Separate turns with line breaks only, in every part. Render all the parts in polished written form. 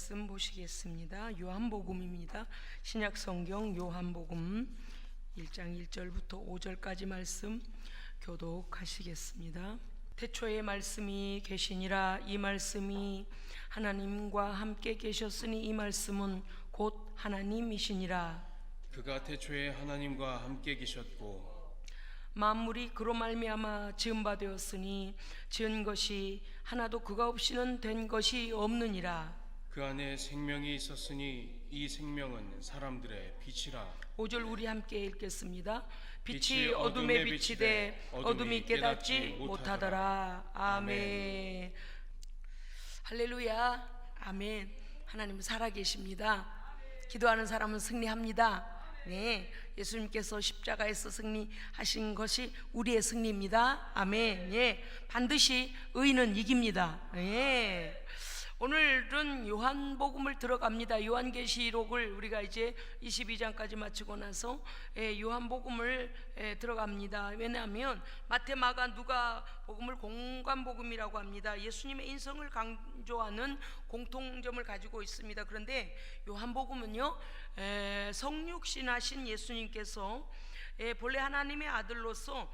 말씀 보시겠습니다. 요한복음입니다. 신약성경 요한복음 1장 1절부터 5절까지 말씀 교독하시겠습니다. 태초에 말씀이 계시니라. 이 말씀이 하나님과 함께 계셨으니 이 말씀은 곧 하나님이시니라.
그가 태초에 하나님과 함께 계셨고
만물이 그로 말미암아 지은 바 되었으니 지은 것이 하나도 그가 없이는 된 것이 없느니라.
그 안에 생명이 있었으니 이 생명은 사람들의 빛이라.
5절 우리 함께 읽겠습니다. 빛이 어둠에 비치되 어둠이 깨닫지 못하더라. 아멘. 할렐루야. 아멘. 하나님은 살아계십니다. 기도하는 사람은 승리합니다. 네, 예수님께서 십자가에서 승리하신 것이 우리의 승리입니다. 아멘. 예, 반드시 의인은 이깁니다. 예. 오늘은 요한복음을 들어갑니다. 요한계시록을 우리가 이제 22장까지 마치고 나서 요한복음을 들어갑니다. 왜냐하면 마태, 마가, 누가 복음을 공관복음이라고 합니다. 예수님의 인성을 강조하는 공통점을 가지고 있습니다. 그런데 요한복음은요, 성육신하신 예수님께서 본래 하나님의 아들로서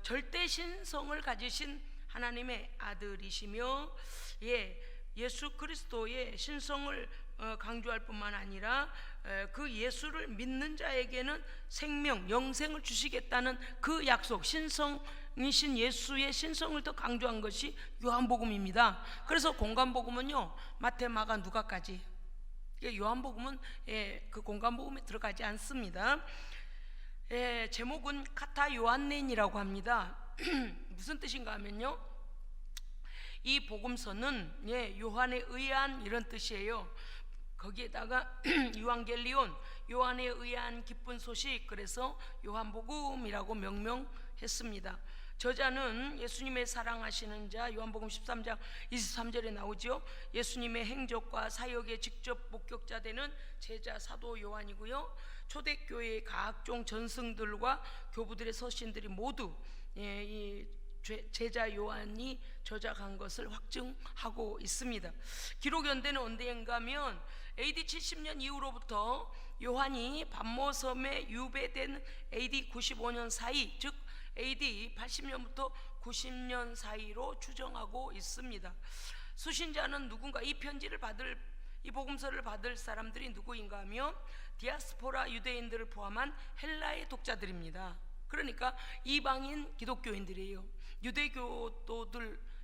절대 신성을 가지신 하나님의 아들이시며, 예수 그리스도의 신성을 강조할 뿐만 아니라 그 예수를 믿는 자에게는 생명, 영생을 주시겠다는 그 약속, 신성이신 예수의 신성을 더 강조한 것이 요한복음입니다. 그래서 공관복음은요, 마태, 마가, 누가까지. 요한복음은 그 공관복음에 들어가지 않습니다. 제목은 카타 요한네인이라고 합니다. 무슨 뜻인가 하면요, 이 복음서는 요한에 의한 이런 뜻이에요. 거기에다가 유앙겔리온, 요한에 의한 기쁜 소식, 그래서 요한복음이라고 명명했습니다. 저자는 예수님의 사랑하시는 자, 요한복음 13장 23절에 나오죠. 예수님의 행적과 사역에 직접 목격자 되는 제자 사도 요한이고요, 초대교회의 각종 전승들과 교부들의 서신들이 모두 이 제자 요한이 저작한 것을 확증하고 있습니다. 기록 연대는 언제인가 하면 AD 70년 이후로부터 요한이 반모섬에 유배된 AD 95년 사이, 즉 AD 80년부터 90년 사이로 추정하고 있습니다. 수신자는 누군가, 이 편지를 받을, 이 복음서를 받을 사람들이 누구인가 하면 디아스포라 유대인들을 포함한 헬라의 독자들입니다. 그러니까 이방인 기독교인들이에요.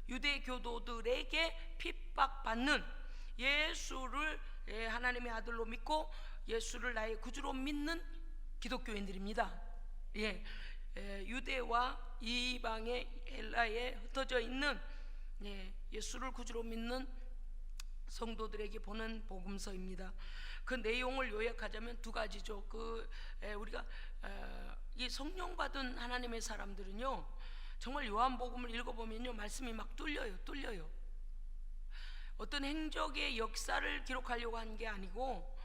유대교도들에게 핍박받는, 예수를 하나님의 아들로 믿고 예수를 나의 구주로 믿는 기독교인들입니다. 유대와 이방의 헬라에 흩어져 있는 예수를 구주로 믿는 성도들에게 보낸 복음서입니다. 그 내용을 요약하자면 두 가지죠. 우리가 이 성령 받은 하나님의 사람들은요, 정말 요한복음을 읽어보면요, 말씀이 막 뚫려요. 어떤 행적의 역사를 기록하려고 하는 게 아니고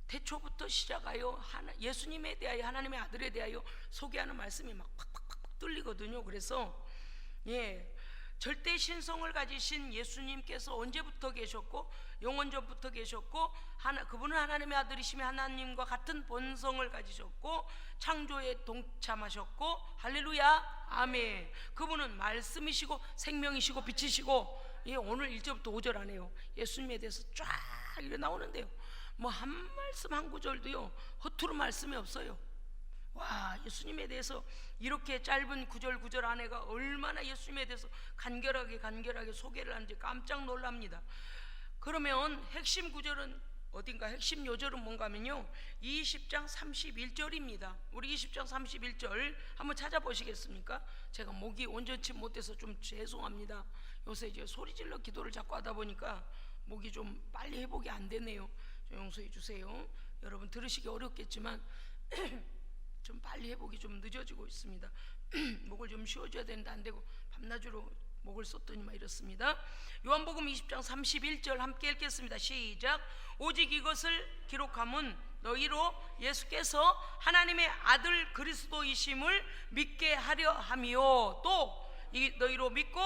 태초부터 시작하여 예수님에 대하여, 하나님의 아들에 대하여 소개하는 말씀이 막 팍팍팍 뚫리거든요. 그래서 절대 신성을 가지신 예수님께서 언제부터 계셨고, 영원전부터 계셨고, 그분은 하나님의 아들이시며 하나님과 같은 본성을 가지셨고 창조에 동참하셨고, 할렐루야, 아멘. 그분은 말씀이시고 생명이시고 빛이시고, 오늘 1절부터 5절 안에요, 예수님에 대해서 쫙 이렇게 나오는데요, 뭐 한 말씀 한 구절도요 허투루 말씀이 없어요. 와, 예수님에 대해서 이렇게 짧은 구절 안에가 얼마나 예수님에 대해서 간결하게 소개를 하는지 깜짝 놀랍니다. 그러면 핵심 구절은 어딘가, 핵심 요절은 뭔가 하면요, 20장 31절입니다. 우리 20장 31절 한번 찾아보시겠습니까? 제가 목이 온전치 못해서 좀 죄송합니다. 요새 이제 소리질러 기도를 자꾸 하다 보니까 목이 좀 빨리 회복이 안 되네요. 좀 용서해 주세요. 여러분 들으시기 어렵겠지만 좀 빨리 회복이 좀 늦어지고 있습니다. 목을 좀 쉬어줘야 되는데 안 되고 밤낮으로 목을 썼더니만 이렇습니다. 요한복음 20장 31절 함께 읽겠습니다. 시작. 오직 이것을 기록함은 너희로 예수께서 하나님의 아들 그리스도이심을 믿게 하려 함이요, 또 너희로 믿고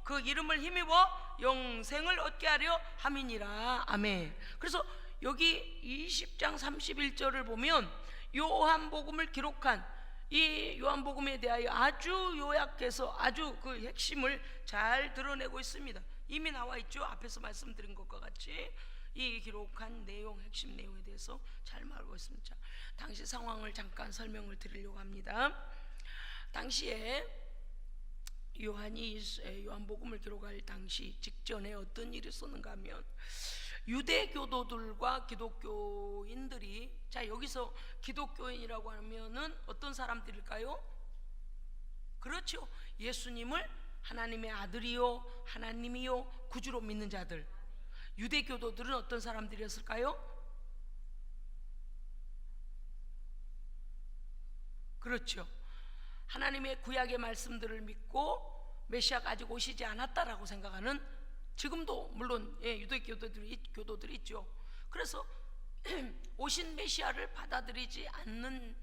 그 이름을 힘입어 영생을 얻게 하려 함이니라. 아멘. 그래서 여기 20장 31절을 보면 요한복음을 기록한 이 요한복음에 대하여 아주 요약해서 아주 그 핵심을 잘 드러내고 있습니다. 이미 나와 있죠. 앞에서 말씀드린 것과 같이 이 기록한 내용, 핵심 내용에 대해서 잘 말하고 있습니다. 자, 당시 상황을 잠깐 설명을 드리려고 합니다. 당시에 요한이 요한복음을 기록할 당시 직전에 어떤 일이 있었는가 하면 유대교도들과 기독교인들이, 자 여기서 기독교인이라고 하면은 어떤 사람들일까요? 그렇죠. 예수님을 하나님의 아들이요 하나님이요 구주로 믿는 자들. 유대교도들은 어떤 사람들이었을까요? 그렇죠. 하나님의 구약의 말씀들을 믿고 메시아가 아직 오시지 않았다라고 생각하는, 지금도 물론 유대교도들이 있죠. 그래서 오신 메시아를 받아들이지 않는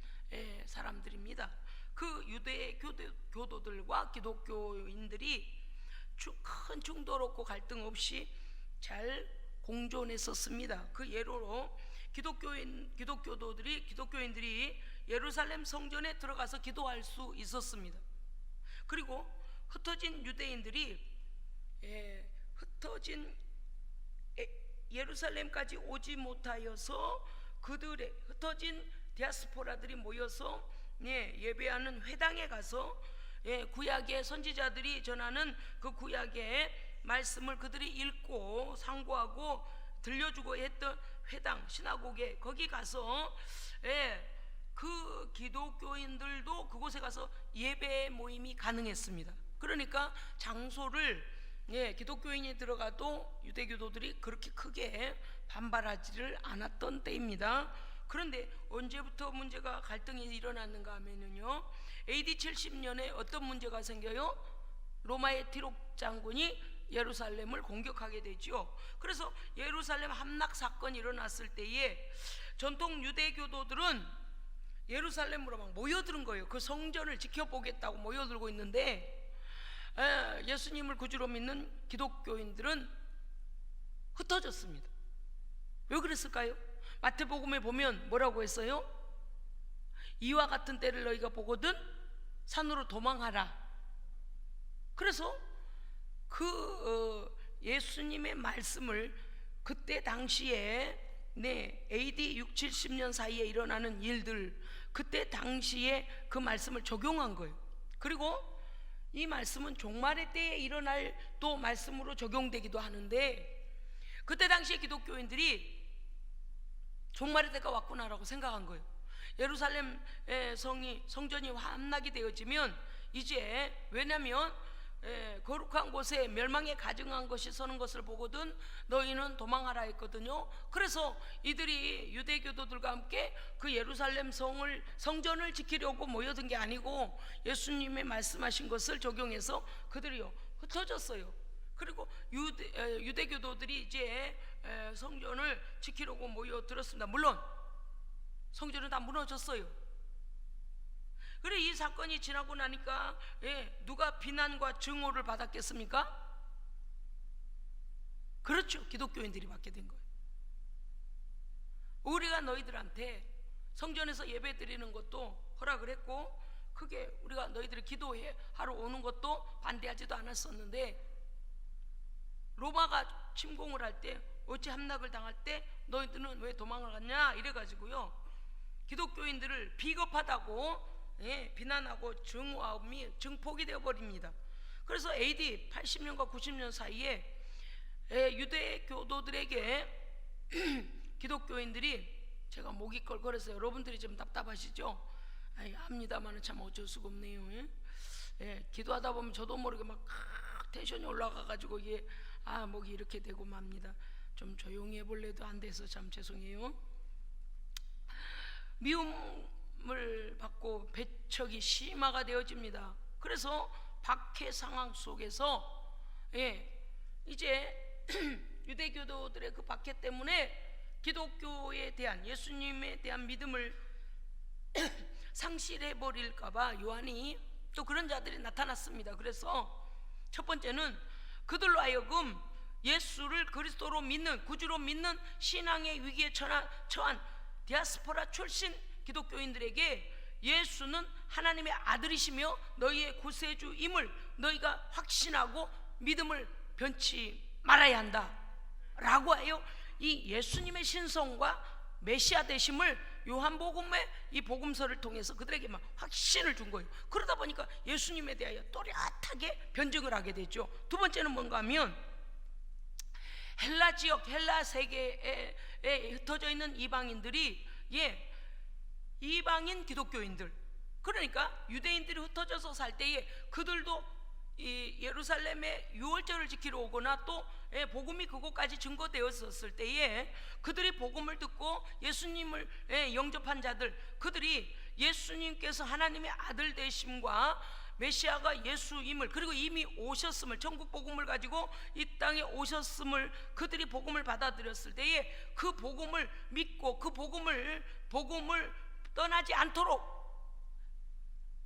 사람들입니다. 그 유대교도들과 기독교인들이 큰 충돌 없고 갈등 없이 잘 공존했었습니다. 그 예로 기독교인들이 예루살렘 성전에 들어가서 기도할 수 있었습니다. 그리고 흩어진 유대인들이 예루살렘까지 오지 못하여서 그들의 흩어진 디아스포라들이 모여서 예배하는 회당에 가서 구약의 선지자들이 전하는 그 구약의 말씀을 그들이 읽고 상고하고 들려주고 했던 회당, 시나고게, 거기 가서 그 기독교인들도 그곳에 가서 예배 모임이 가능했습니다. 그러니까 장소를 기독교인이 들어가도 유대교도들이 그렇게 크게 반발하지를 않았던 때입니다. 그런데 언제부터 문제가 갈등이 일어났는가 하면요, AD 70년에 어떤 문제가 생겨요? 로마의 티록 장군이 예루살렘을 공격하게 되죠. 그래서 예루살렘 함락 사건이 일어났을 때에 전통 유대교도들은 예루살렘으로 막 모여드는 거예요. 그 성전을 지켜보겠다고 모여들고 있는데 예수님을 구주로 믿는 기독교인들은 흩어졌습니다. 왜 그랬을까요? 마태복음에 보면 뭐라고 했어요? 이와 같은 때를 너희가 보거든 산으로 도망하라. 그래서 예수님의 말씀을 그때 당시에 AD 6, 70년 사이에 일어나는 일들, 그때 당시에 그 말씀을 적용한 거예요. 그리고 이 말씀은 종말의 때에 일어날 또 말씀으로 적용되기도 하는데, 그때 당시에 기독교인들이 종말의 때가 왔구나라고 생각한 거예요. 예루살렘 성전이 함락이 되어지면 이제, 왜냐하면 거룩한 곳에 멸망에 가증한 것이 서는 것을 보거든 너희는 도망하라 했거든요. 그래서 이들이 유대교도들과 함께 그 예루살렘 성전을 지키려고 모여든 게 아니고 예수님의 말씀하신 것을 적용해서 그들이요 흩어졌어요. 그리고 유대교도들이 이제 성전을 지키려고 모여들었습니다. 물론 성전은 다 무너졌어요. 그래, 이 사건이 지나고 나니까 누가 비난과 증오를 받았겠습니까? 그렇죠. 기독교인들이 받게 된 거예요. 우리가 너희들한테 성전에서 예배 드리는 것도 허락을 했고, 그게 우리가 너희들이 기도하러 오는 것도 반대하지도 않았었는데, 로마가 침공을 할 때, 어찌 함락을 당할 때 너희들은 왜 도망을 갔냐 이래가지고요, 기독교인들을 비겁하다고 비난하고 증폭이 되어버립니다. 그래서 AD 80년과 90년 사이에 유대교도들에게 기독교인들이, 제가 목이 껄껄해서 여러분들이 좀 답답하시죠? 합니다만 참 어쩔 수가 없네요. 기도하다 보면 저도 모르게 막 텐션이 올라가가지고 이게 목이 이렇게 되고 맙니다. 좀 조용히 해볼래도 안 돼서 참 죄송해요. 미움을 받고 배척이 심화가 되어집니다. 그래서 박해 상황 속에서 이제 유대교도들의 그 박해 때문에 기독교에 대한, 예수님에 대한 믿음을 상실해 버릴까봐 요한이 또 그런 자들이 나타났습니다. 그래서 첫 번째는 그들로 하여금 예수를 그리스도로 믿는, 구주로 믿는 신앙의 위기에 처한 디아스포라 출신 기독교인들에게 예수는 하나님의 아들이시며 너희의 구세주임을 너희가 확신하고 믿음을 변치 말아야 한다 라고 하여 이 예수님의 신성과 메시아 되심을 요한복음의 이 복음서를 통해서 그들에게 막 확신을 준 거예요. 그러다 보니까 예수님에 대하여 또렷하게 변증을 하게 되죠. 두 번째는 뭔가 하면 헬라 지역, 헬라 세계에 흩어져 있는 이방인들이 이방인 기독교인들, 그러니까 유대인들이 흩어져서 살 때에 그들도 이 예루살렘에 유월절을 지키러 오거나 또 복음이 그곳까지 증거되었을 때에 그들이 복음을 듣고 예수님을 영접한 자들, 그들이 예수님께서 하나님의 아들 되심과 메시아가 예수임을, 그리고 이미 오셨음을, 천국 복음을 가지고 이 땅에 오셨음을 그들이 복음을 받아들였을 때에 그 복음을 믿고 그 복음을 떠나지 않도록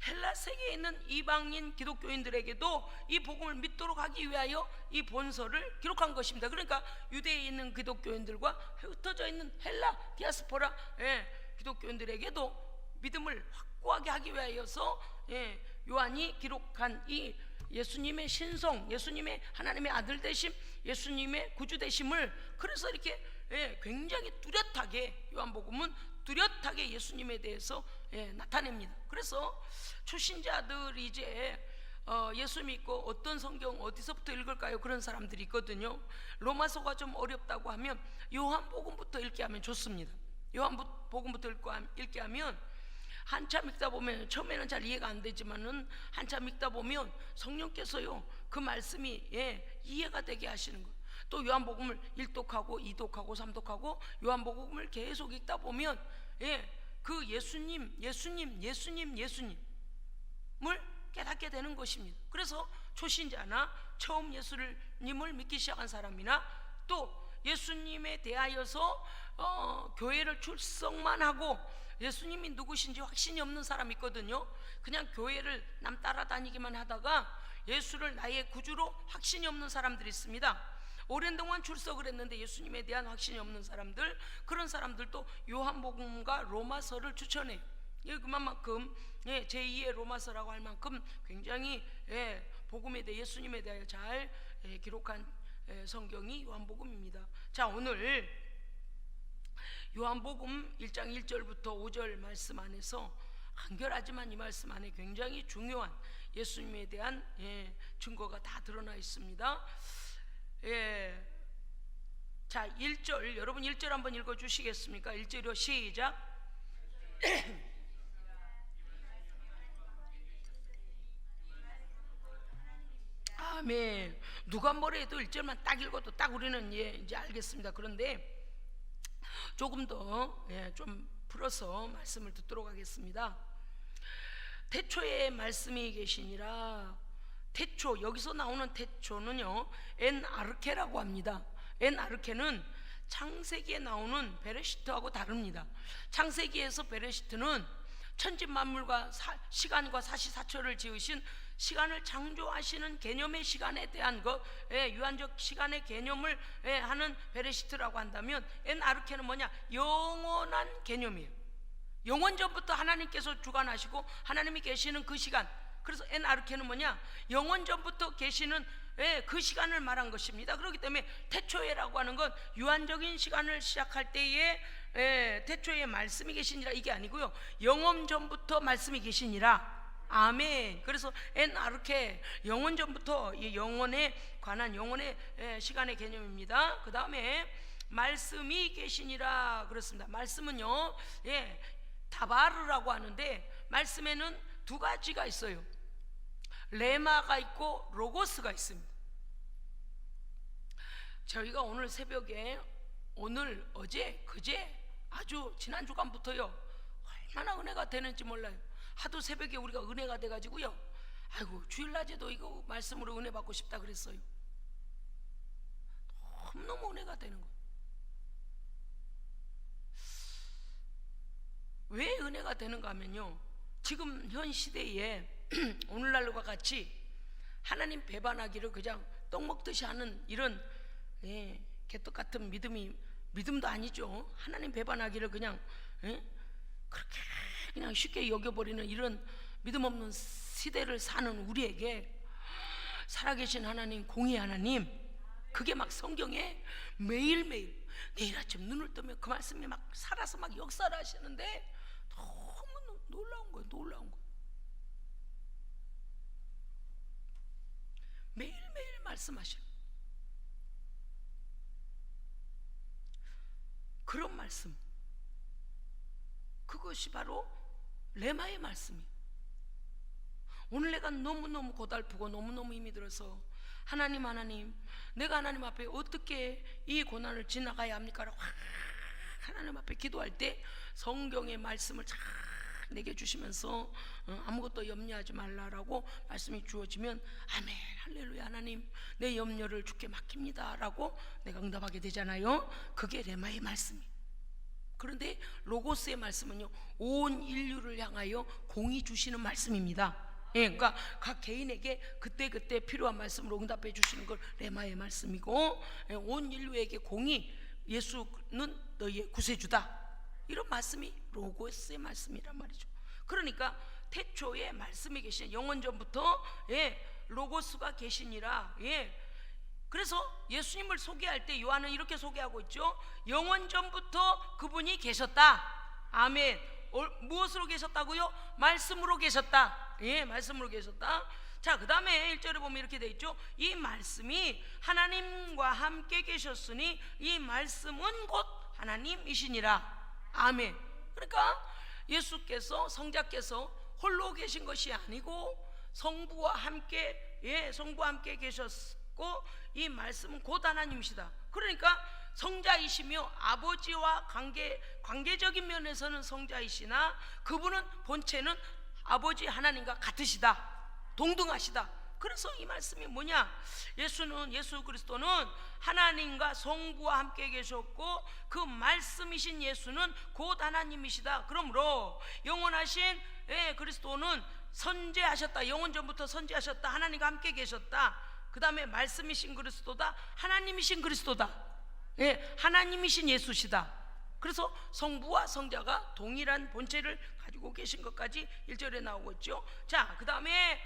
헬라 세계에 있는 이방인 기독교인들에게도 이 복음을 믿도록 하기 위하여 이 본서를 기록한 것입니다. 그러니까 유대에 있는 기독교인들과 흩어져 있는 헬라 디아스포라 기독교인들에게도 믿음을 확고하게 하기 위하여서 요한이 기록한 이 예수님의 신성, 예수님의 하나님의 아들 되심, 예수님의 구주 되심을, 그래서 이렇게 굉장히 뚜렷하게 요한복음은 뚜렷하게 예수님에 대해서 나타냅니다. 그래서 초신자들이 이제 예수 믿고 어떤 성경 어디서부터 읽을까요? 그런 사람들이 있거든요. 로마서가 좀 어렵다고 하면 요한복음부터 읽게 하면 좋습니다. 요한복음부터 읽게 하면 한참 읽다 보면 처음에는 잘 이해가 안 되지만은 한참 읽다 보면 성령께서요 그 말씀이 이해가 되게 하시는 거예요. 또 요한복음을 1독하고 2독하고 3독하고 요한복음을 계속 읽다 보면 그 예수님을 깨닫게 되는 것입니다. 그래서 초신자나 처음 예수님을 믿기 시작한 사람이나 또 예수님에 대하여서 교회를 출석만 하고 예수님이 누구신지 확신이 없는 사람이 있거든요. 그냥 교회를 남 따라다니기만 하다가 예수를 나의 구주로 확신이 없는 사람들이 있습니다. 오랜 동안 출석을 했는데 예수님에 대한 확신이 없는 사람들, 그런 사람들도 요한복음과 로마서를 추천해요. 그만큼 제2의 로마서라고 할 만큼 굉장히 복음에 대해, 예수님에 대하여 잘 기록한 성경이 요한복음입니다. 자, 오늘 요한복음 1장 1절부터 5절 말씀 안에서 간결하지만 이 말씀 안에 굉장히 중요한 예수님에 대한 증거가 다 드러나 있습니다. 자, 1절, 여러분 1절 한번 읽어 주시겠습니까? 1절이요, 시작. 아멘. 누가 뭐라 해도 1절만 딱 읽어도 딱 우리는 이제 알겠습니다. 그런데 조금 더 좀 풀어서 말씀을 듣도록 하겠습니다. 태초에 말씀이 계시니라. 태초, 여기서 나오는 태초는요 엔아르케라고 합니다. 엔아르케는 창세기에 나오는 베레시트하고 다릅니다. 창세기에서 베레시트는 천지만물과 시간과 사시사철을 지으신, 시간을 창조하시는 개념의 시간에 대한 것, 유한적 시간의 개념을 하는 베레시트라고 한다면, 엔아르케는 뭐냐? 영원한 개념이에요. 영원 전부터 하나님께서 주관하시고 하나님이 계시는 그 시간, 그래서 엔아르케는 뭐냐? 영원 전부터 계시는 그 시간을 말한 것입니다. 그렇기 때문에 태초에라고 하는 건 유한적인 시간을 시작할 때에 태초에 말씀이 계시니라 이게 아니고요, 영원 전부터 말씀이 계시니라. 아멘. 그래서 엔아르케, 영원 전부터 이 영원에 관한 영원의 시간의 개념입니다. 그 다음에 말씀이 계시니라 그렇습니다. 말씀은요 다바르라고 하는데, 말씀에는 두 가지가 있어요. 레마가 있고 로고스가 있습니다. 저희가 오늘 새벽에, 오늘, 어제, 그제, 아주 지난 주간부터요 얼마나 은혜가 되는지 몰라요. 하도 새벽에 우리가 은혜가 돼가지고요, 아이고 주일낮에도 이거 말씀으로 은혜 받고 싶다 그랬어요. 너무너무 은혜가 되는 거예요. 왜 은혜가 되는가 하면요, 지금 현 시대에 오늘날과 같이 하나님 배반하기를 그냥 떡 먹듯이 하는 이런 개떡 같은 믿음도 아니죠. 하나님 배반하기를 그냥 그렇게 그냥 쉽게 여겨버리는 이런 믿음 없는 시대를 사는 우리에게 살아계신 하나님, 공의 하나님, 그게 막 성경에 매일매일 내일 아침 눈을 뜨면 그 말씀이 막 살아서 막 역사를 하시는데 너무 놀라운 거예요. 매일매일 말씀하시는 그런 말씀, 그것이 바로 레마의 말씀이에요. 오늘 내가 너무너무 고달프고 너무너무 힘이 들어서 하나님 내가 하나님 앞에 어떻게 이 고난을 지나가야 합니까? 라고 하나님 앞에 기도할 때 성경의 말씀을 잘 내게 주시면서 아무것도 염려하지 말라라고 말씀이 주어지면 아멘 할렐루야 하나님 내 염려를 주께 맡깁니다 라고 내가 응답하게 되잖아요. 그게 레마의 말씀이에요. 그런데 로고스의 말씀은요, 온 인류를 향하여 공의 주시는 말씀입니다. 그러니까 각 개인에게 그때그때 필요한 말씀으로 응답해 주시는 걸 레마의 말씀이고, 온 인류에게 공의, 예수는 너희의 구세주다, 이런 말씀이 로고스의 말씀이란 말이죠. 그러니까 태초에 말씀이 계신, 영원전부터 로고스가 계시니라. 그래서 예수님을 소개할 때 요한은 이렇게 소개하고 있죠. 영원전부터 그분이 계셨다. 아멘. 무엇으로 계셨다고요? 말씀으로 계셨다. 말씀으로 계셨다. 자, 그 다음에 1절에 보면 이렇게 돼 있죠. 이 말씀이 하나님과 함께 계셨으니 이 말씀은 곧 하나님이시니라. 아멘. 그러니까 예수께서, 성자께서 홀로 계신 것이 아니고 성부와 함께 계셨고 이 말씀은 곧 하나님이시다. 그러니까 성자이시며 아버지와 관계적인 면에서는 성자이시나 그분은 본체는 아버지 하나님과 같으시다, 동등하시다. 그래서 이 말씀이 뭐냐? 예수 그리스도는 하나님과 성부와 함께 계셨고 그 말씀이신 예수는 곧 하나님이시다. 그러므로 영원하신 그리스도는 선제하셨다. 영원전부터 선제하셨다. 하나님과 함께 계셨다. 그 다음에 말씀이신 그리스도다. 하나님이신 그리스도다. 하나님이신 예수시다. 그래서 성부와 성자가 동일한 본체를 가지고 계신 것까지 1절에 나오고 있죠. 자, 그 다음에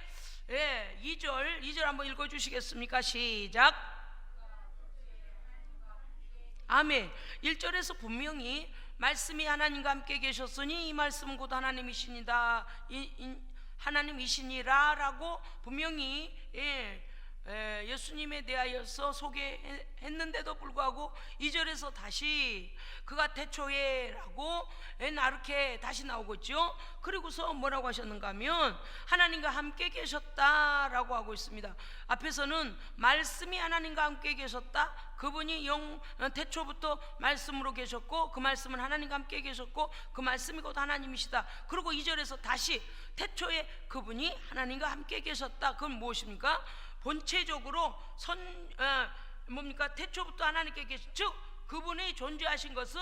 2절 한번 읽어주시겠습니까? 시작. 아멘. 1절에서 분명히 말씀이 하나님과 함께 계셨으니 이 말씀은 곧 하나님이시니다, 하나님이시니라 라고 분명히 예수님에 대하여서 소개했는데도 불구하고 2절에서 다시 그가 태초에 라고 나르게 다시 나오고 있죠. 그리고서 뭐라고 하셨는가 하면 하나님과 함께 계셨다라고 하고 있습니다. 앞에서는 말씀이 하나님과 함께 계셨다, 그분이 태초부터 말씀으로 계셨고 그 말씀은 하나님과 함께 계셨고 그 말씀이 곧 하나님이시다. 그리고 2절에서 다시 태초에 그분이 하나님과 함께 계셨다. 그건 무엇입니까? 본체적으로 태초부터 하나님께 계신, 즉 그분이 존재하신 것은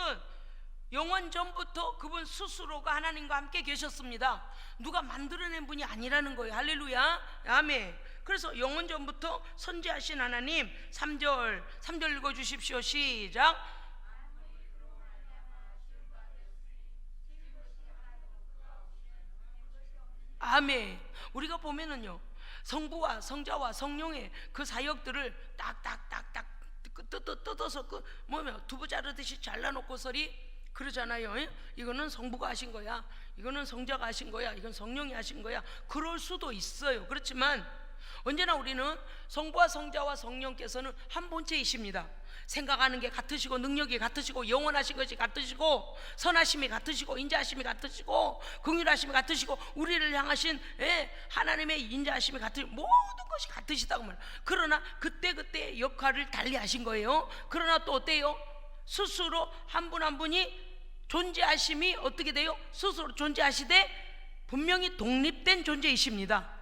영원 전부터 그분 스스로가 하나님과 함께 계셨습니다. 누가 만들어낸 분이 아니라는 거예요. 할렐루야. 아멘. 그래서 영원 전부터 선지하신 하나님. 3절 읽어주십시오. 시작. 아멘. 우리가 보면은요, 성부와 성자와 성령의 그 사역들을 딱딱딱딱 뜯어서 두부 자르듯이 잘라놓고서리 그러잖아요. 이거는 성부가 하신 거야, 이거는 성자가 하신 거야, 이건 성령이 하신 거야. 그럴 수도 있어요. 그렇지만 언제나 우리는 성부와 성자와 성령께서는 한 본체이십니다. 생각하는 게 같으시고 능력이 같으시고 영원하신 것이 같으시고 선하심이 같으시고 인자하심이 같으시고 긍휼하심이 같으시고 우리를 향하신 하나님의 인자하심이 같으시고 모든 것이 같으시다고 말해요. 그러나 그때그때 역할을 달리 하신 거예요. 그러나 또 어때요? 스스로 한 분 한 분이 존재하심이 어떻게 돼요? 스스로 존재하시되 분명히 독립된 존재이십니다.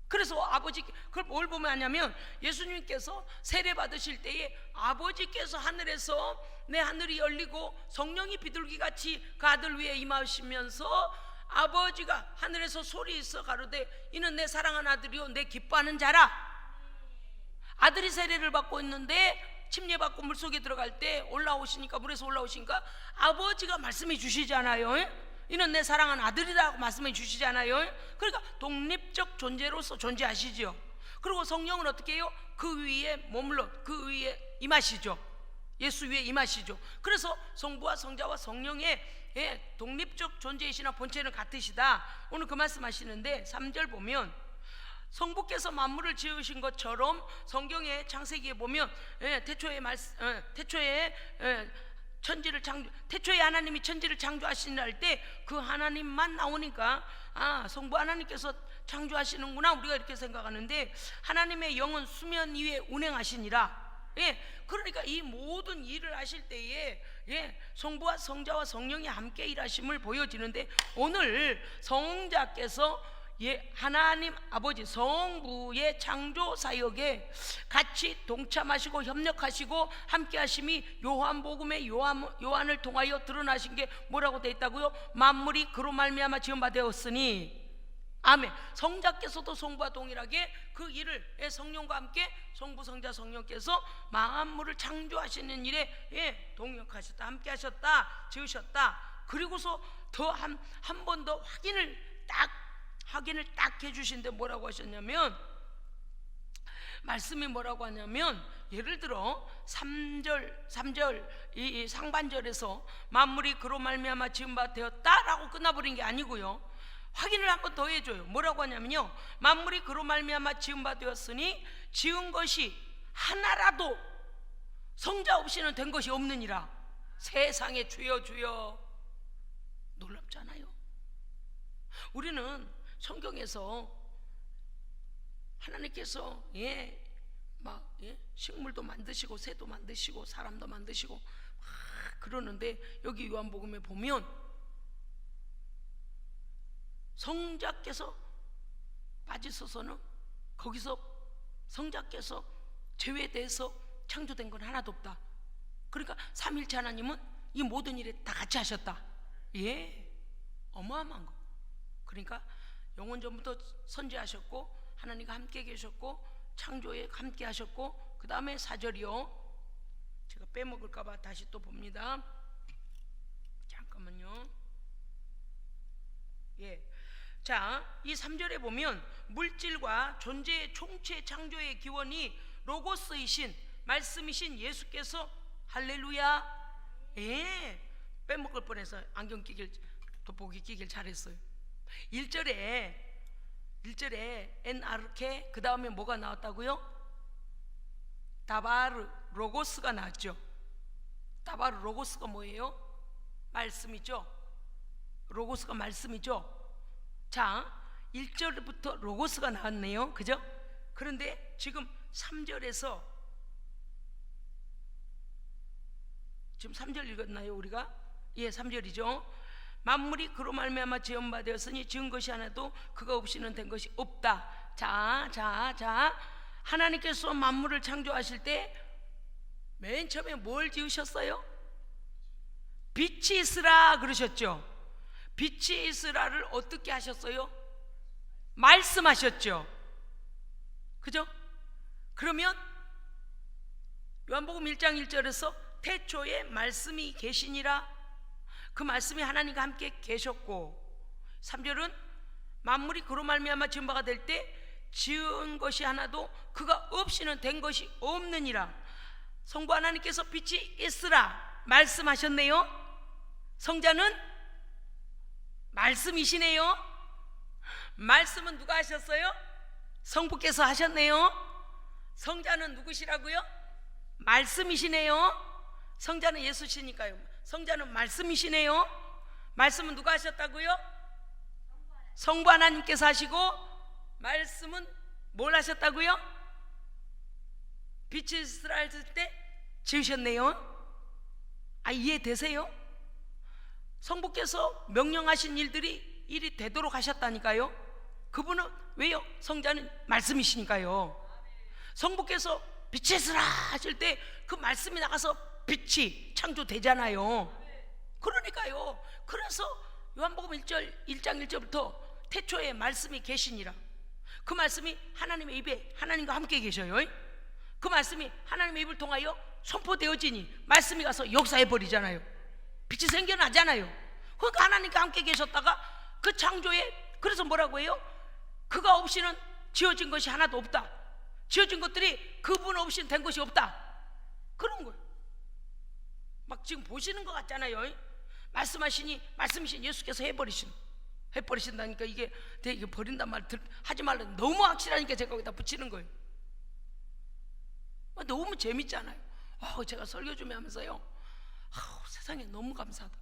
그래서 아버지, 그걸 뭘 보면 하냐면 예수님께서 세례 받으실 때에 아버지께서 하늘에서 내 하늘이 열리고 성령이 비둘기같이 그 아들 위에 임하시면서 아버지가 하늘에서 소리 있어 가로되 이는 내 사랑하는 아들이요 내 기뻐하는 자라. 아들이 세례를 받고 있는데 침례받고 물속에 들어갈 때 올라오시니까, 물에서 올라오시니까 아버지가 말씀해 주시잖아요. 이는 내 사랑하는 아들이라고 말씀해 주시잖아요. 그러니까 독립적 존재로서 존재하시죠. 그리고 성령은 어떻게 해요? 그 위에 머물러 그 위에 임하시죠. 예수 위에 임하시죠. 그래서 성부와 성자와 성령의 독립적 존재이시나 본체는 같으시다. 오늘 그 말씀하시는데 3절 보면 성부께서 만물을 지으신 것처럼 성경의 창세기에 보면 태초에 하나님이 천지를 창조하시는 할 때 그 하나님만 나오니까 성부 하나님께서 창조하시는구나 우리가 이렇게 생각하는데, 하나님의 영은 수면 위에 운행하시니라. 그러니까 이 모든 일을 하실 때에 성부와 성자와 성령이 함께 일하심을 보여지는데, 오늘 성자께서 하나님 아버지 성부의 창조 사역에 같이 동참하시고 협력하시고 함께 하심이 요한복음의 요한을 통하여 드러나신 게 뭐라고 되어 있다고요? 만물이 그로 말미암아 지은 바 되었으니. 아멘. 성자께서도 성부와 동일하게 그 일을 성령과 함께 성부 성자 성령께서 만물을 창조하시는 일에 동역하셨다, 함께 하셨다, 지으셨다. 그리고서 더 한 번 더 확인을 딱 해주신데 뭐라고 하셨냐면, 말씀이 뭐라고 하냐면, 예를 들어 3절 이 상반절에서 만물이 그로 말미암아 지은 바 되었다라고 끝나버린 게 아니고요, 확인을 한 번 더 해줘요. 뭐라고 하냐면요, 만물이 그로 말미암아 지은 바 되었으니 지은 것이 하나라도 성자 없이는 된 것이 없느니라. 세상에 주여 주여. 놀랍잖아요. 우리는 성경에서 하나님께서 식물도 만드시고 새도 만드시고 사람도 만드시고 그러는데, 여기 요한복음에 보면 성자께서 빠지셔서는 거기서 성자께서 제외돼서 창조된 건 하나도 없다. 그러니까 삼일체 하나님은 이 모든 일에 다 같이 하셨다. 어마어마한 거. 그러니까 영원 전부터 선지하셨고 하나님과 함께 계셨고 창조에 함께 하셨고, 그 다음에 4절이요, 제가 빼먹을까봐 다시 또 봅니다. 잠깐만요. 자, 이 3절에 보면 물질과 존재의 총체 창조의 기원이 로고스이신 말씀이신 예수께서, 할렐루야. 빼먹을 뻔해서 안경 끼길, 돋보기 끼길 잘했어요. 1절에 엔아르케, 그 다음에 뭐가 나왔다고요? 다바르 로고스가 나왔죠. 다바르 로고스가 뭐예요? 말씀이죠. 로고스가 말씀이죠. 자, 1절부터 로고스가 나왔네요. 그죠? 그런데 지금 3절에서, 지금 3절 읽었나요 우리가? 3절이죠. 만물이 그로 말미암아 지은 바 되었으니 지은 것이 하나도 그가 없이는 된 것이 없다. 자, 하나님께서 만물을 창조하실 때 맨 처음에 뭘 지으셨어요? 빛이 있으라 그러셨죠. 빛이 있으라를 어떻게 하셨어요? 말씀하셨죠. 그죠? 그러면 요한복음 1장 1절에서 태초에 말씀이 계시니라, 그 말씀이 하나님과 함께 계셨고, 3절은 만물이 그로 말미암아 지은 바가 될 때 지은 것이 하나도 그가 없이는 된 것이 없느니라. 성부 하나님께서 빛이 있으라 말씀하셨네요. 성자는 말씀이시네요. 말씀은 누가 하셨어요? 성부께서 하셨네요. 성자는 누구시라고요? 말씀이시네요. 성자는 예수시니까요. 성자는 말씀이시네요. 말씀은 누가 하셨다고요? 성부 하나님께서 하시고, 말씀은 뭘 하셨다고요? 빛이 있으라 했을 때 지으셨네요. 이해되세요? 성부께서 명령하신 일이 되도록 하셨다니까요. 그분은 왜요? 성자는 말씀이시니까요. 성부께서 빛이 있으라 하실 때 그 말씀이 나가서 빛이 창조되잖아요. 그러니까요. 그래서 요한복음 1장 1절부터 태초에 말씀이 계시니라, 그 말씀이 하나님의 입에 하나님과 함께 계셔요. 그 말씀이 하나님의 입을 통하여 선포되어지니 말씀이 가서 역사해 버리잖아요. 빛이 생겨나잖아요. 그러니까 하나님과 함께 계셨다가 그 창조에, 그래서 뭐라고 해요? 그가 없이는 지어진 것이 하나도 없다. 지어진 것들이 그분 없이는 된 것이 없다. 그런 거예요. 막 지금 보시는 것 같잖아요. 말씀이신 예수께서 해버리신다니까 이게 되게 버린단 말 하지 말라. 너무 확실하니까 제가 거기다 붙이는 거예요. 너무 재밌잖아요. 제가 설교 좀 하면서요, 세상에 너무 감사하다.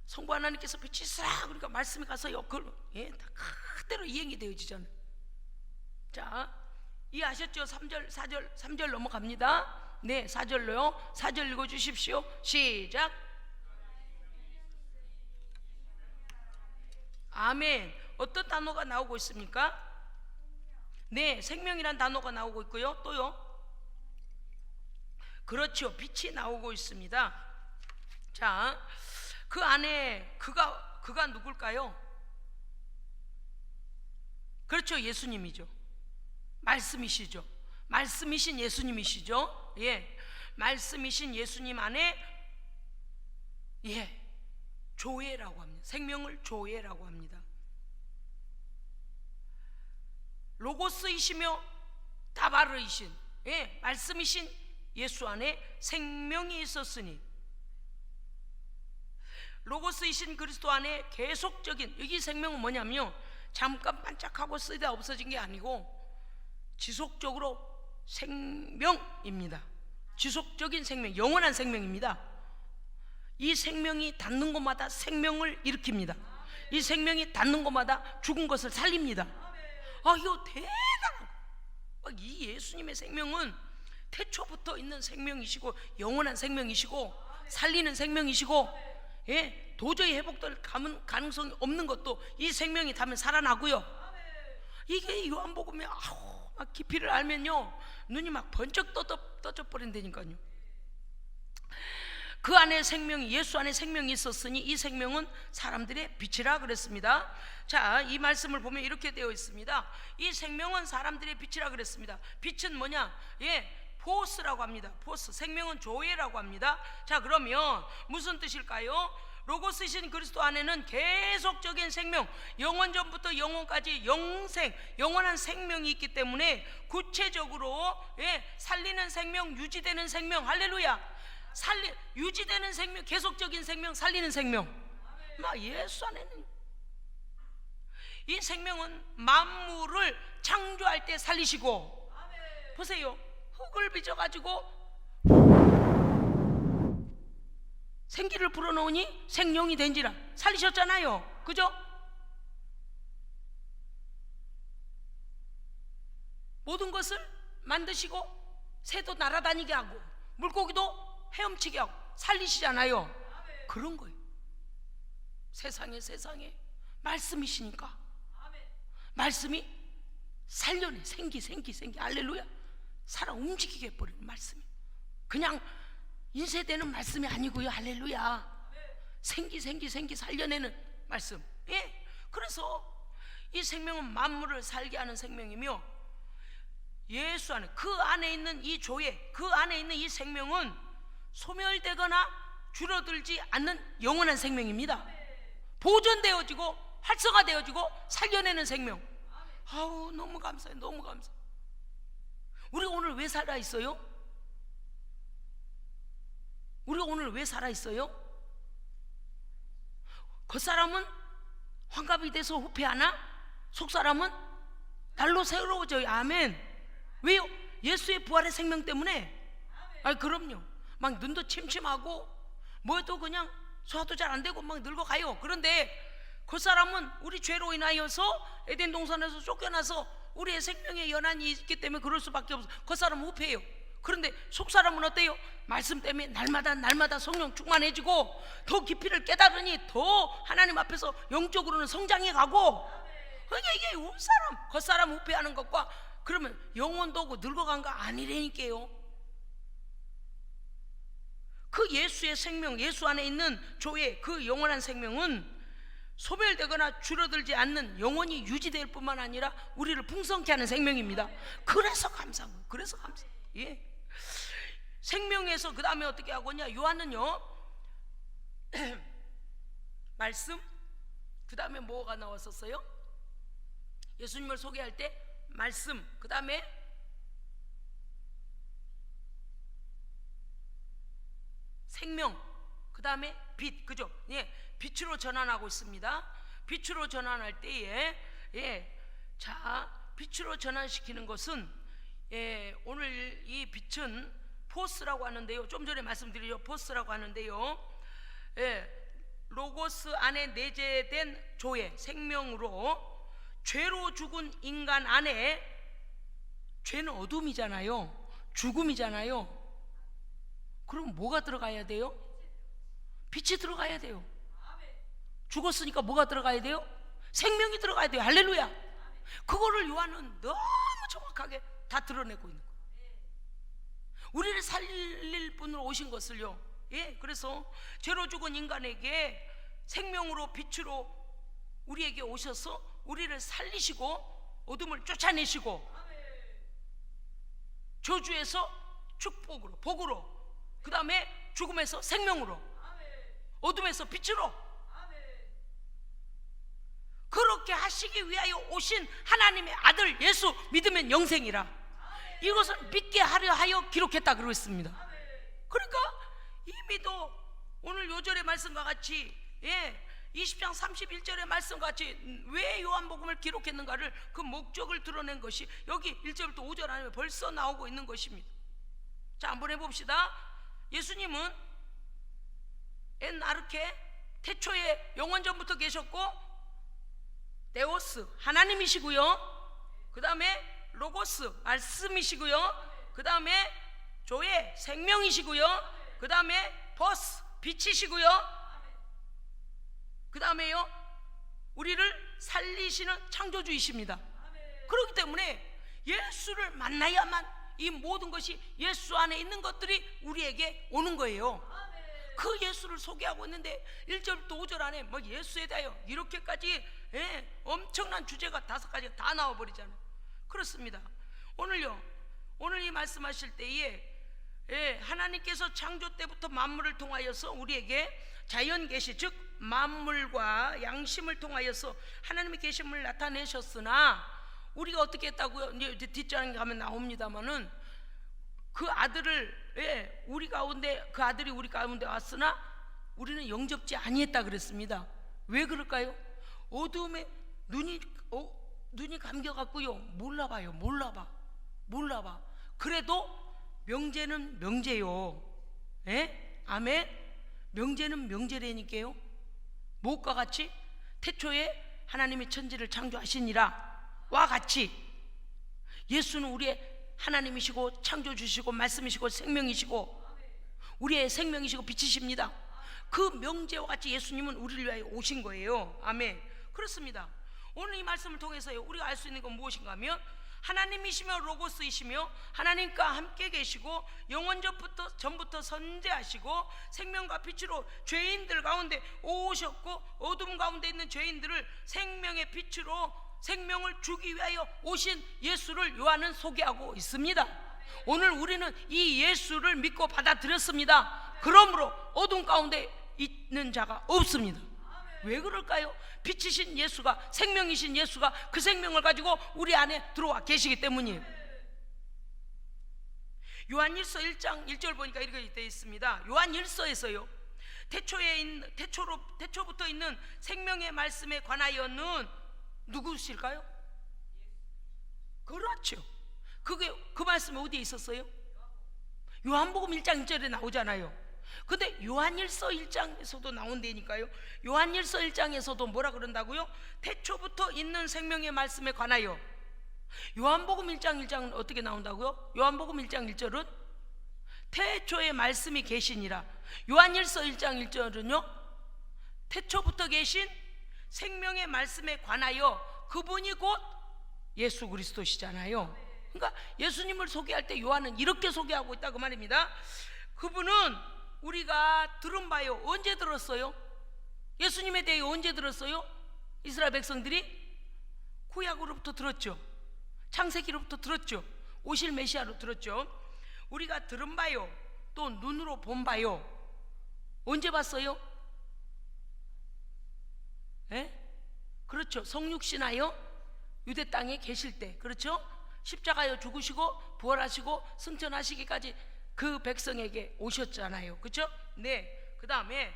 성부 하나님께서 빛이 있으라 그러니까 말씀이 가서요, 다 그대로 이행이 되어지잖아요. 자, 이해하셨죠? 3절 4절 3절 넘어갑니다. 네, 4절로요. 4절 읽어주십시오. 시작. 아멘. 어떤 단어가 나오고 있습니까? 네, 생명이란 단어가 나오고 있고요. 또요, 그렇죠, 빛이 나오고 있습니다. 자, 그 안에 그가 누굴까요? 그렇죠, 예수님이죠. 말씀이시죠. 말씀이신 예수님이시죠. 예, 말씀이신 예수님 안에 조회라고 합니다. 생명을 조회라고 합니다. 로고스이시며 다바르이신, 말씀이신 예수 안에 생명이 있었으니, 로고스이신 그리스도 안에 계속적인, 여기 생명은 뭐냐면요, 잠깐 반짝하고 쓰다 없어진 게 아니고 지속적으로 생명입니다. 지속적인 생명, 영원한 생명입니다. 이 생명이 닿는 곳마다 생명을 일으킵니다. 이 생명이 닿는 곳마다 죽은 것을 살립니다. 이거 대단한, 이 예수님의 생명은 태초부터 있는 생명이시고 영원한 생명이시고 살리는 생명이시고, 도저히 회복될 가능성이 없는 것도 이 생명이 닿으면 살아나고요. 이게 요한복음에 막 깊이를 알면요, 눈이 막 번쩍 떠져 버린다니까요. 그 안에 생명이, 예수 안에 생명이 있었으니 이 생명은 사람들의 빛이라 그랬습니다. 자, 이 말씀을 보면 이렇게 되어 있습니다. 이 생명은 사람들의 빛이라 그랬습니다. 빛은 뭐냐? 포스라고 합니다. 포스, 생명은 조회라고 합니다. 자, 그러면 무슨 뜻일까요? 로고스이신 그리스도 안에는 계속적인 생명, 영원 전부터 영원까지 영원한 생명이 있기 때문에 구체적으로 살리는 생명, 유지되는 생명, 할렐루야. 유지되는 생명, 계속적인 생명, 살리는 생명. 예수 안에는 이 생명은 만물을 창조할 때 살리시고, 보세요, 흙을 빚어가지고 생기를 불어넣으니 생명이 된지라 살리셨잖아요. 그죠? 모든 것을 만드시고 새도 날아다니게 하고 물고기도 헤엄치게 하고 살리시잖아요. 그런 거예요. 세상에 말씀이시니까 말씀이 살려내. 생기 할렐루야. 살아 움직이게 해버리는 말씀이, 그냥 인쇄되는 말씀이 아니고요, 할렐루야. 생기 살려내는 말씀. 그래서 이 생명은 만물을 살게 하는 생명이며, 예수 안에, 그 안에 있는 이 조회, 그 안에 있는 이 생명은 소멸되거나 줄어들지 않는 영원한 생명입니다. 보존되어지고 활성화되어지고 살려내는 생명. 너무 감사해요. 너무 감사. 우리가 오늘 왜 살아있어요? 우리가 오늘 왜 살아있어요? 겉사람은 환갑이 돼서 후패하나 속사람은 날로 새로워져요. 아멘. 왜요? 예수의 부활의 생명 때문에. 그럼요. 막 눈도 침침하고 뭐도 그냥 소화도 잘 안 되고 막 늙어가요. 그런데 겉사람은 우리 죄로 인하여서 에덴 동산에서 쫓겨나서 우리의 생명의 연한이 있기 때문에 그럴 수밖에 없어. 겉사람은 후패해요. 그런데 속사람은 어때요? 말씀 때문에 날마다 성령 충만해지고 더 깊이를 깨달으니 더 하나님 앞에서 영적으로는 성장해 가고. 그러니까 이게 겉사람 후패하는 것과 그러면 영혼도 오고 늙어간 거 아니라니까요. 그 예수의 생명, 예수 안에 있는 조의 그 영원한 생명은 소멸되거나 줄어들지 않는 영원히 유지될 뿐만 아니라 우리를 풍성케 하는 생명입니다. 그래서 감사한 거예요. 그래서 감사. 예. 생명에서 그 다음에 어떻게 하고냐? 요한은요 말씀, 그 다음에 뭐가 나왔었어요? 예수님을 소개할 때 말씀, 그 다음에 생명, 그 다음에 빛, 그죠? 예, 빛으로 전환하고 있습니다. 빛으로 전환할 때에 자, 빛으로 전환시키는 것은 오늘 이 빛은 포스라고 하는데요. 좀 전에 말씀드리죠. 포스라고 하는데요. 로고스 안에 내재된 조회, 생명으로 죄로 죽은 인간 안에, 죄는 어둠이잖아요. 죽음이잖아요. 그럼 뭐가 들어가야 돼요? 빛이 들어가야 돼요. 죽었으니까 뭐가 들어가야 돼요? 생명이 들어가야 돼요. 할렐루야. 그거를 요한은 너무 정확하게 다 드러내고 있는 거예요. 우리를 살릴 분으로 오신 것을요. 그래서 죄로 죽은 인간에게 생명으로 빛으로 우리에게 오셔서 우리를 살리시고 어둠을 쫓아내시고 저주에서 축복으로, 복으로, 그 다음에 죽음에서 생명으로, 어둠에서 빛으로 그렇게 하시기 위하여 오신 하나님의 아들 예수 믿으면 영생이라, 이것을 믿게 하려 하여 기록했다 그러고 있습니다. 그러니까 이미도 오늘 요절의 말씀과 같이 20장 31절의 말씀과 같이 왜 요한복음을 기록했는가를, 그 목적을 드러낸 것이 여기 1절부터 5절 안에 벌써 나오고 있는 것입니다. 자, 한번 해봅시다. 예수님은 엔아르케, 태초에 영원전부터 계셨고, 데오스 하나님이시고요, 그 다음에 로고스 말씀이시고요, 그 다음에 조에 생명이시고요, 그 다음에 버스 빛이시고요, 그 다음에요 우리를 살리시는 창조주이십니다. 그렇기 때문에 예수를 만나야만 이 모든 것이 예수 안에 있는 것들이 우리에게 오는 거예요. 그 예수를 소개하고 있는데 1절부터 5절 안에 뭐 예수에 대하여 이렇게까지 엄청난 주제가 5가지가 다 나와버리잖아요. 그렇습니다. 오늘요, 오늘 이 말씀하실 때에 하나님께서 창조 때부터 만물을 통하여서 우리에게 자연 계시, 즉 만물과 양심을 통하여서 하나님의 계심을 나타내셨으나 우리가 어떻게 했다고요? 이제 뒷장에 가면 나옵니다만은 그 아들을 우리 가운데, 그 아들이 우리 가운데 왔으나 우리는 영접지 아니했다 그랬습니다. 왜 그럴까요? 어두움에 눈이 감겨갖고요 몰라봐요. 몰라봐. 그래도 명제는 명제요. 아멘. 명제는 명제라니까요. 무엇과 같이? 태초에 하나님이 천지를 창조하시니라 와 같이 예수는 우리의 하나님이시고 창조주시고 말씀이시고 생명이시고 우리의 생명이시고 빛이십니다. 그 명제와 같이 예수님은 우리를 위하여 오신 거예요. 아멘. 그렇습니다. 오늘 이 말씀을 통해서요 우리가 알 수 있는 건 무엇인가 하면, 하나님이시며 로고스이시며 하나님과 함께 계시고 전부터 선재하시고 생명과 빛으로 죄인들 가운데 오셨고, 어둠 가운데 있는 죄인들을 생명의 빛으로 생명을 주기 위하여 오신 예수를 요한은 소개하고 있습니다. 오늘 우리는 이 예수를 믿고 받아들였습니다. 그러므로 어둠 가운데 있는 자가 없습니다. 왜 그럴까요? 빛이신 예수가, 생명이신 예수가 그 생명을 가지고 우리 안에 들어와 계시기 때문이에요. 요한일서 1장 1절 보니까 이렇게 되어 있습니다. 요한일서에서요 태초부터 있는 생명의 말씀에 관하여는 누구실까요? 그렇죠. 그 말씀이 어디에 있었어요? 요한복음 1장 1절에 나오잖아요. 근데 요한일서 1장에서도 나온다니까요. 요한일서 1장에서도 뭐라 그런다고요? 태초부터 있는 생명의 말씀에 관하여. 요한복음 1장 1장은 어떻게 나온다고요? 요한복음 1장 1절은 태초에 말씀이 계시니라. 요한일서 1장 1절은요 태초부터 계신 생명의 말씀에 관하여, 그분이 곧 예수 그리스도시잖아요. 그러니까 예수님을 소개할 때 요한은 이렇게 소개하고 있다 그 말입니다. 그분은 우리가 들은 바요. 언제 들었어요? 예수님에 대해 언제 들었어요? 이스라엘 백성들이 구약으로부터 들었죠. 창세기로부터 들었죠. 오실 메시아로 들었죠. 우리가 들은 바요, 또 눈으로 본 바요. 언제 봤어요? 예? 그렇죠. 성육신하여 유대 땅에 계실 때, 그렇죠? 십자가에 죽으시고 부활하시고 승천하시기까지 그 백성에게 오셨잖아요. 그렇죠? 네. 그 다음에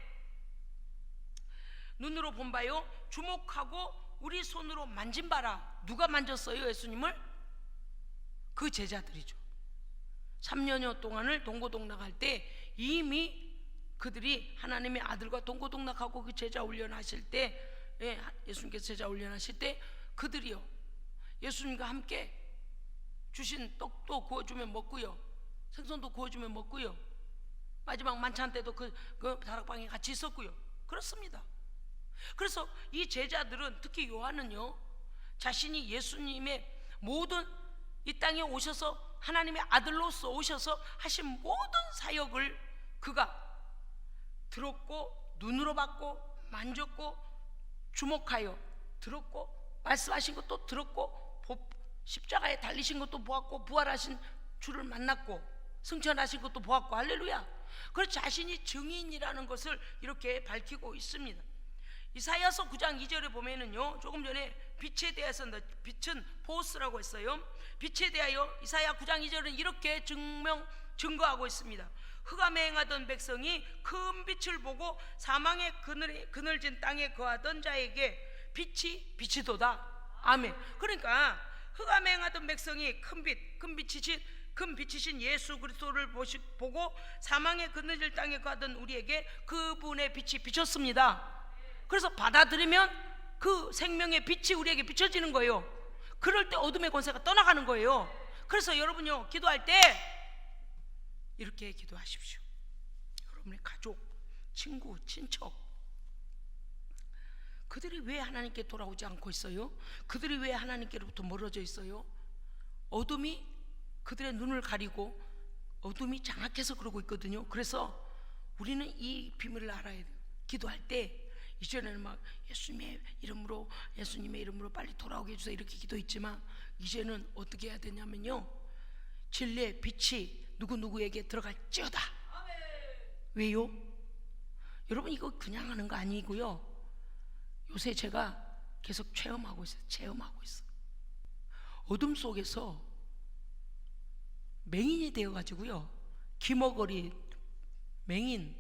눈으로 본 바요, 주목하고 우리 손으로 만진 바라. 누가 만졌어요? 예수님을? 그 제자들이죠. 3년여 동안을 동고동락할 때 이미 그들이 하나님의 아들과 동고동락하고 그 제자 훈련하실 때, 예수님께서 제자 훈련하실 때 그들이요, 예수님과 함께 주신 떡도 구워주면 먹고요, 생선도 구워주면 먹고요, 마지막 만찬 때도 그 다락방에 같이 있었고요. 그렇습니다. 그래서 이 제자들은, 특히 요한은요, 자신이 예수님의 모든 이 땅에 오셔서 하나님의 아들로서 오셔서 하신 모든 사역을 그가 들었고, 눈으로 봤고, 만졌고, 주목하여 들었고, 말씀하신 것도 들었고, 십자가에 달리신 것도 보았고, 부활하신 주를 만났고, 승천하신 것도 보았고, 할렐루야. 그래서 자신이 증인이라는 것을 이렇게 밝히고 있습니다. 이사야서 9장 2절에 보면은요, 조금 전에 빛에 대해서, 빛은 포스라고 했어요. 빛에 대하여 이사야 9장 2절은 이렇게 증거하고 있습니다. 흑암에 행하던 백성이 큰 빛을 보고 사망의 그늘진 땅에 거하던 자에게 빛이 비치도다. 아멘. 그러니까 흑암에 행하던 백성이 큰 빛이신 예수 그리스도를 보고 사망의 그늘진 땅에 거하던 우리에게 그분의 빛이 비쳤습니다. 그래서 받아들이면 그 생명의 빛이 우리에게 비춰지는 거예요. 그럴 때 어둠의 권세가 떠나가는 거예요. 그래서 여러분요, 기도할 때 이렇게 기도하십시오. 여러분의 가족, 친구, 친척, 그들이 왜 하나님께 돌아오지 않고 있어요? 그들이 왜 하나님께로부터 멀어져 있어요? 어둠이 그들의 눈을 가리고 어둠이 장악해서 그러고 있거든요. 그래서 우리는 이 비밀을 알아야 돼요. 기도할 때 이전에는 막 예수님의 이름으로 빨리 돌아오게 해주세요 이렇게 기도했지만, 이제는 어떻게 해야 되냐면요, 진리의 빛이 누구누구에게 들어갈지어다. 왜요? 여러분, 이거 그냥 하는 거 아니고요, 요새 제가 계속 체험하고 있어요. 어둠 속에서 맹인이 되어가지고요, 기머거리, 맹인,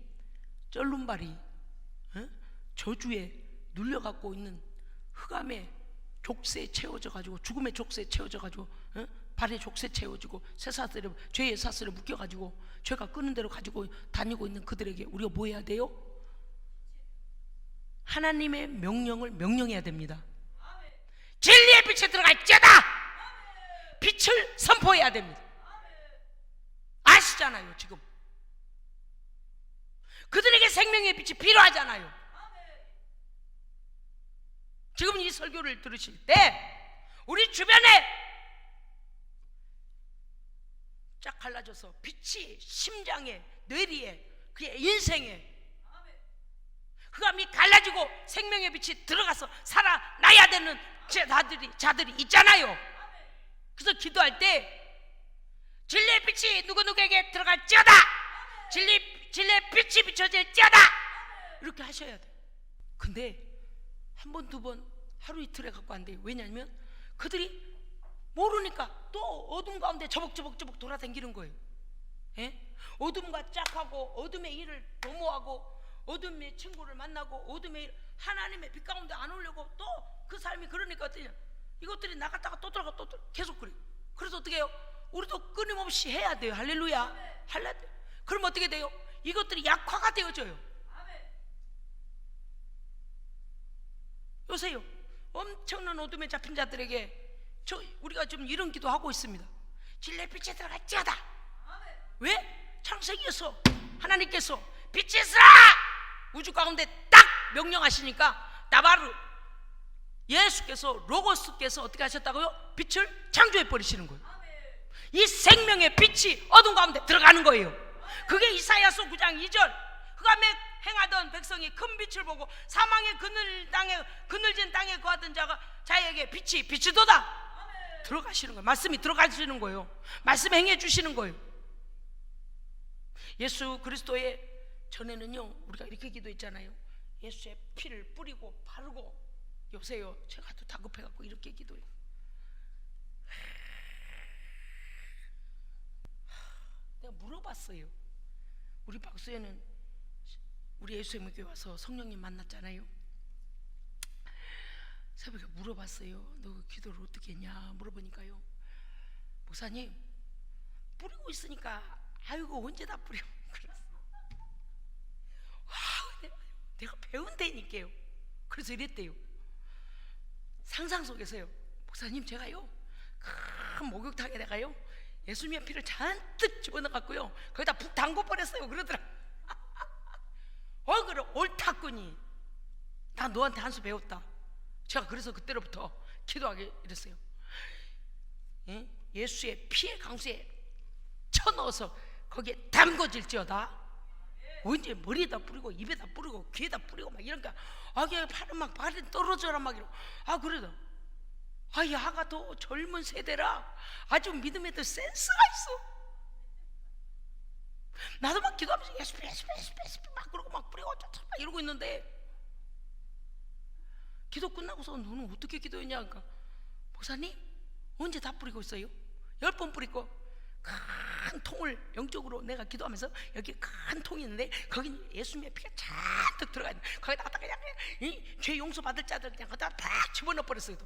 쩔눈발이, 저주에 눌려갖고 있는 흑암의 족쇄에 채워져가지고, 죽음의 족쇄에 채워져가지고, 발에 족쇄 채워지고, 죄의 사슬에 묶여가지고 죄가 끄는 대로 가지고 다니고 있는 그들에게 우리가 뭐 해야 돼요? 하나님의 명령을 명령해야 됩니다. 진리의 빛에 들어갈지어다. 빛을 선포해야 됩니다. 아시잖아요. 지금 그들에게 생명의 빛이 필요하잖아요. 지금 이 설교를 들으실 때 우리 주변에 쫙 갈라져서 빛이 심장에, 뇌리에, 그의 인생에 흑암이 갈라지고 생명의 빛이 들어가서 살아나야 되는 자들이 있잖아요. 그래서 기도할 때 진리의 빛이 누구누구에게 들어갈지어다, 진리의 빛이 비춰질지어다, 이렇게 하셔야 돼요. 근데 한 번, 두 번, 하루 이틀에 갖고 안 돼요. 왜냐하면 그들이 모르니까 또 어둠 가운데 저벅저벅 돌아다니는 거예요. 어둠과 짝하고, 어둠의 일을 도모하고, 어둠의 친구를 만나고, 어둠의 일, 하나님의 빛 가운데 안 오려고 또 그 삶이, 그러니까 어떠냐, 이것들이 나갔다가 또 들어가 또 계속 그래요. 그래서 어떻게 해요? 우리도 끊임없이 해야 돼요. 할렐루야. 그럼 어떻게 돼요? 이것들이 약화가 되어져요. 요새요, 엄청난 어둠에 잡힌 자들에게 우리가 좀 이런 기도 하고 있습니다. 진리의 빛에 들어갈지어다. 왜? 창세기에서 하나님께서 빛이 있으라 우주 가운데 딱 명령하시니까 나바르 예수께서, 로고스께서 어떻게 하셨다고요? 빛을 창조해 버리시는 거예요. 이 생명의 빛이 어둠 가운데 들어가는 거예요. 그게 이사야서 9장 2절 흑암에 행하던 백성이 큰 빛을 보고 사망의 그늘진 땅에 거하던 자에게 빛이 비치도다. 들어가시는 거예요. 말씀이 들어가시는 거예요. 말씀 행해 주시는 거예요. 예수 그리스도의 전에는요 우리가 이렇게 기도했잖아요. 예수의 피를 뿌리고 바르고. 요새요 제가 또 다급해갖고 이렇게 기도해요. 내가 물어봤어요. 우리 박수에는 우리 예수의 교회 와서 성령님 만났잖아요. 새벽에 물어봤어요. 너 기도를 어떻게 했냐 물어보니까요, 목사님 뿌리고 있으니까 아이고 언제 다 뿌려. 그랬어. 내가 배운다니까요. 그래서 이랬대요. 상상 속에서요, 목사님 제가요 큰 목욕탕에다가요 예수님의 피를 잔뜩 집어넣어갖고요 거기다 푹 담궈버렸어요. 그러더라. 그래 옳다꾸니 나 너한테 한 수 배웠다. 제가 그래서 그때로부터 기도하게 이랬어요. 예수의 피의 강수에 쳐넣어서 거기에 담궈질지어다. 언제 머리에다 뿌리고 입에다 뿌리고 귀에다 뿌리고 막 이러니까 팔은 막 발이 떨어져라 막 이러고 그래도 야가 더 젊은 세대라 아주 믿음에도 센스가 있어. 나도 막 기도하면서 예수 막 그러고 막 뿌리고 막 이러고 있는데 기도 끝나고서 너는 어떻게 기도했냐 그러니까, 목사님 언제 다 뿌리고 있어요? 10번 뿌리고 큰 통을 영적으로 내가 기도하면서 여기 큰 통이 있는데 거긴 예수님의 피가 잔뜩 들어가 있는 거기다가 그냥 죄 용서 받을 자들 그냥 거기다 팍 집어넣어 버렸어요.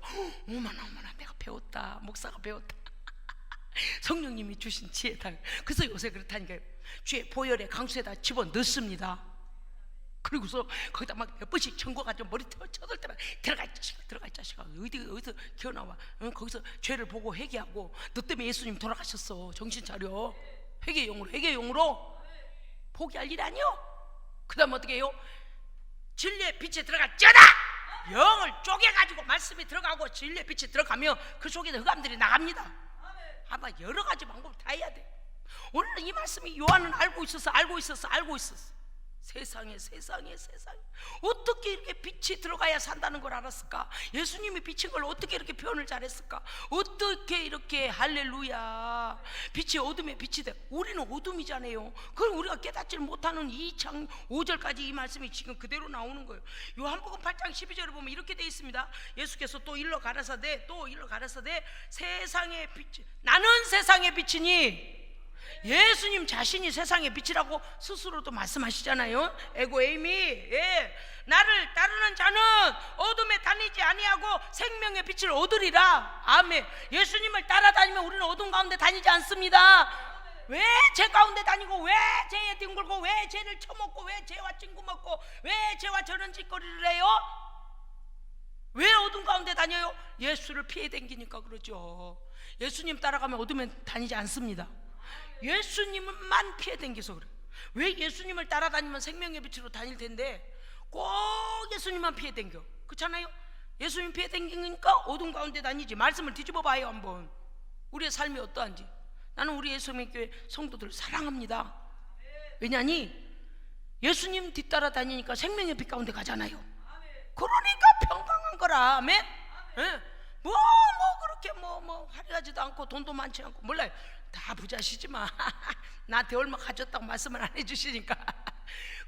어머나 내가 배웠다. 목사가 배웠다. 성령님이 주신 지혜다. 그래서 요새 그렇다니까요. 죄 보혈의 강수에다 집어넣습니다. 그리고서 거기다 막 몇 번씩 청구가지고 머리 쳐들 때만 들어가 이 자식아 어디서 기어나와. 거기서 죄를 보고 회개하고 너 때문에 예수님 돌아가셨어. 정신 차려. 회개용으로 포기할 일 아니요. 그 다음 어떻게 해요? 진리의 빛에 들어갔잖아. 영을 쪼개가지고 말씀이 들어가고 진리의 빛이 들어가면 그 속에서 흑암들이 나갑니다. 아마 여러 가지 방법을 다 해야 돼. 오늘은 이 말씀이 요한은 알고 있었어. 세상에 어떻게 이렇게 빛이 들어가야 산다는 걸 알았을까? 예수님이 비친 걸 어떻게 이렇게 표현을 잘했을까? 어떻게 이렇게 할렐루야 빛이 어둠에 빛이 돼. 우리는 어둠이잖아요. 그걸 우리가 깨닫지 못하는 2장 5절까지 이 말씀이 지금 그대로 나오는 거예요. 요한복음 8장 12절을 보면 이렇게 돼 있습니다. 예수께서 또 일러 가라사대 세상의 빛, 나는 세상의 빛이니. 예수님 자신이 세상의 빛이라고 스스로도 말씀하시잖아요. 에고에이미. 나를 따르는 자는 어둠에 다니지 아니하고 생명의 빛을 얻으리라. 아멘. 예수님을 따라다니면 우리는 어둠 가운데 다니지 않습니다. 왜 죄 가운데 다니고 왜 죄에 뒹굴고 왜 죄를 처먹고 왜 죄와 친구 먹고 왜 죄와 저런 짓거리를 해요? 왜 어둠 가운데 다녀요? 예수를 피해 댕기니까 그러죠. 예수님 따라가면 어둠에 다니지 않습니다. 예수님만 피해 댕겨서 그래. 왜 예수님을 따라다니면 생명의 빛으로 다닐 텐데 꼭 예수님만 피해 댕겨. 그렇잖아요. 예수님 피해 댕기니까 어둠 가운데 다니지. 말씀을 뒤집어 봐요 한번. 우리의 삶이 어떠한지. 나는 우리 예수님의 교회 성도들을 사랑합니다. 왜냐니 예수님 뒤따라 다니니까 생명의 빛 가운데 가잖아요. 그러니까 평강한 거라. 아멘. 그렇게 화려하지도 않고 돈도 많지 않고 몰라요. 다 부자시지만 나한테 얼마 가졌다고 말씀을 안 해주시니까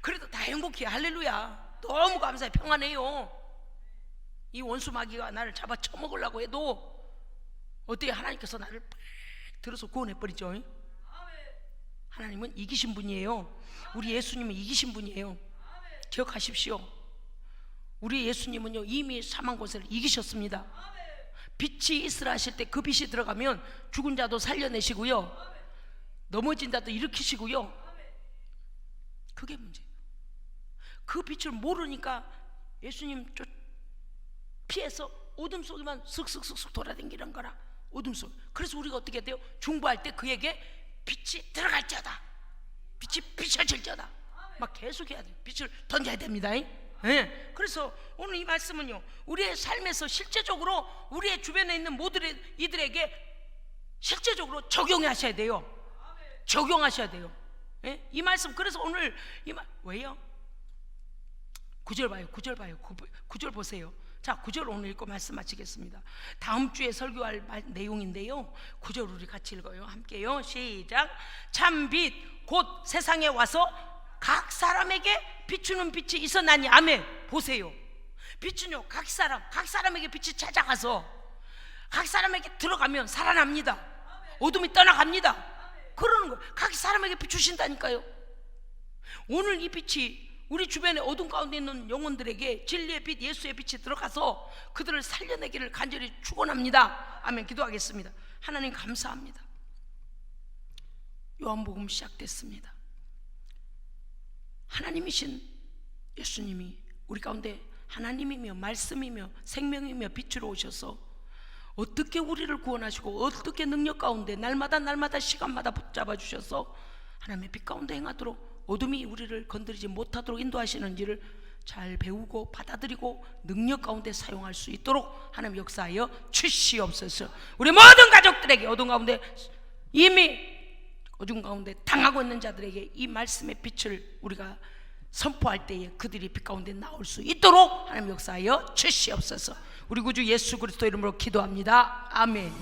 그래도 다 행복해. 할렐루야. 너무 감사해. 평안해요. 이 원수 마귀가 나를 잡아 쳐먹으려고 해도 어떻게 하나님께서 나를 팍 들어서 구원해버리죠. 하나님은 이기신 분이에요. 우리 예수님은 이기신 분이에요. 기억하십시오. 우리 예수님은요 이미 사망 권세를 이기셨습니다. 빛이 있으라 하실 때 그 빛이 들어가면 죽은 자도 살려내시고요, 넘어진 자도 일으키시고요. 그게 문제예요. 그 빛을 모르니까 예수님 피해서 어둠 속에만 슥슥슥슥 돌아다니는 거라. 어둠 속. 그래서 우리가 어떻게 해야 돼요? 중보할 때 그에게 빛이 들어갈지어다, 빛이 비춰질지어다 막 계속 해야 돼요. 빛을 던져야 됩니다. 네. 그래서 오늘 이 말씀은요 우리의 삶에서 실제적으로 우리의 주변에 있는 모든 이들에게 실제적으로 적용하셔야 돼요. 적용하셔야 돼요. 네? 이 말씀. 그래서 오늘 왜요? 9절 봐요. 9절 보세요. 자, 9절 오늘 읽고 말씀 마치겠습니다. 다음 주에 설교할 내용인데요, 9절 우리 같이 읽어요. 함께요. 시작. 참 빛 곧 세상에 와서 각 사람에게 비추는 빛이 있었나니. 아멘. 보세요. 빛은요, 각 사람에게 빛이 찾아가서 각 사람에게 들어가면 살아납니다. 어둠이 떠나갑니다. 그러는 거예요. 각 사람에게 비추신다니까요. 오늘 이 빛이 우리 주변에 어둠 가운데 있는 영혼들에게 진리의 빛, 예수의 빛이 들어가서 그들을 살려내기를 간절히 축원합니다. 아멘. 기도하겠습니다. 하나님 감사합니다. 요한복음 시작됐습니다. 하나님이신 예수님이 우리 가운데 하나님이며 말씀이며 생명이며 빛으로 오셔서 어떻게 우리를 구원하시고 어떻게 능력 가운데 날마다 시간마다 붙잡아 주셔서 하나님의 빛 가운데 행하도록 어둠이 우리를 건드리지 못하도록 인도하시는지를 잘 배우고 받아들이고 능력 가운데 사용할 수 있도록 하나님 역사하여 주시옵소서. 우리 모든 가족들에게 어둠 가운데 이미 어둠 가운데 당하고 있는 자들에게 이 말씀의 빛을 우리가 선포할 때에 그들이 빛 가운데 나올 수 있도록 하나님 역사하여 주시옵소서. 우리 구주 예수 그리스도 이름으로 기도합니다. 아멘.